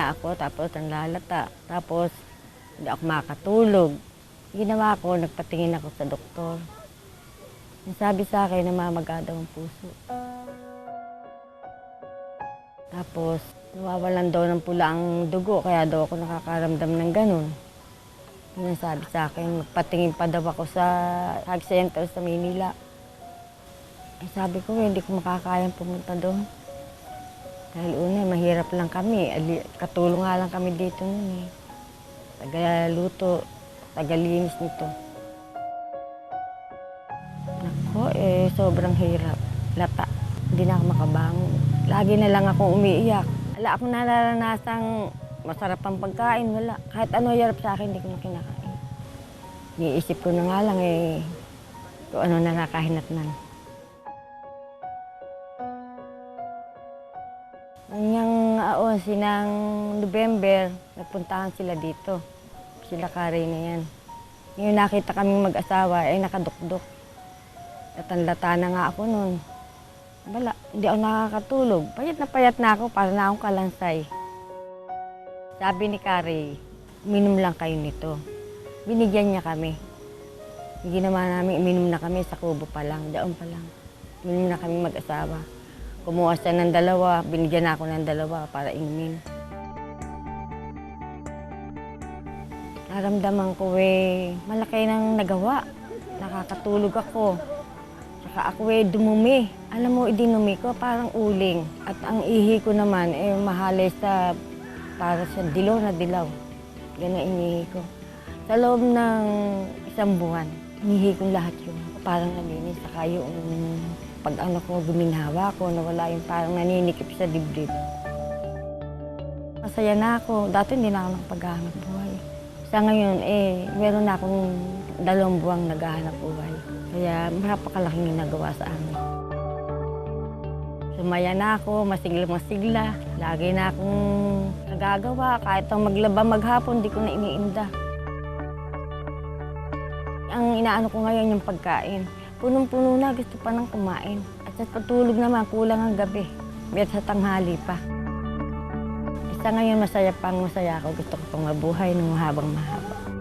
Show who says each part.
Speaker 1: nanghihina ako, tapos nanlalata, tapos hindi ako makatulog. Ginawa ko, nagpatingin ako sa doktor. Sabi sa akin, namamaga daw ang puso. Tapos, nawawalan daw ng pula ang dugo, kaya daw ako nakakaramdam ng ganun. Yun ang sabi sa akin, magpatingin pa daw ako sa Health Center sa Manila. Sabi ko, hindi ko makakayang pumunta doon. Dahil una, mahirap lang kami. Katulong nga lang kami dito noon eh. Tagaluto, tagalinis nito. Nako, sobrang hirap. Lata. Hindi na ako makabangon. Lagi na lang akong umiiyak. Wala akong nararanasang masarap ang pagkain. Wala. Kahit ano hirap sa akin, hindi ko na kinakain. Iniisip ko na nga lang kung ano nakakahinatnan. Ngayong sinang November, nagpuntahan sila dito. Sila Kari na yan. Ngayon nakita kaming mag-asawa, nakadukdok. Latan-lata na nga ako noon. Wala, hindi ako nakakatulog. Payat na ako, para na akong kalansay. Sabi ni Kari, uminom lang kayo nito. Binigyan niya kami. Hindi naman namin uminom na kami sa kubo pa lang, daon pa lang. Uminom na kami mag-asawa. Kumuha siya ng dalawa, binigyan ako ng dalawa para inumin. Naramdaman ko malaki nang nagawa. Nakakatulog ako. Saka ako dumumi. Alam mo, idinumi ko parang uling. At ang ihi ko naman mahalay sa para sa dilaw na dilaw. Ganun inihi ko. Sa loob ng isang buwan, inihi ko lahat yun. Parang nalinis. Saka yung pag ko guminhawa ko, nawala yung parang naninikip sa dibdib. Masaya na ako. Dati hindi na ako nakapaghahanap buhay. Sa ngayon, meron na akong 2 buwang naghahanap buhay. Kaya napakalaking ginagawa sa amin. Sumaya na ako, masigla-masigla. Lagi na akong nagagawa. Kahit ang maglaba maghapon, di ko na iniinda. Ang inaano ko ngayon yung pagkain. Punong-puno na, gusto pa nang kumain. At sa patulog naman, kulang ang gabi. At sa tanghali pa. Isa ngayon, masaya ako. Gusto ko pang mabuhay ng mahabang mahaba.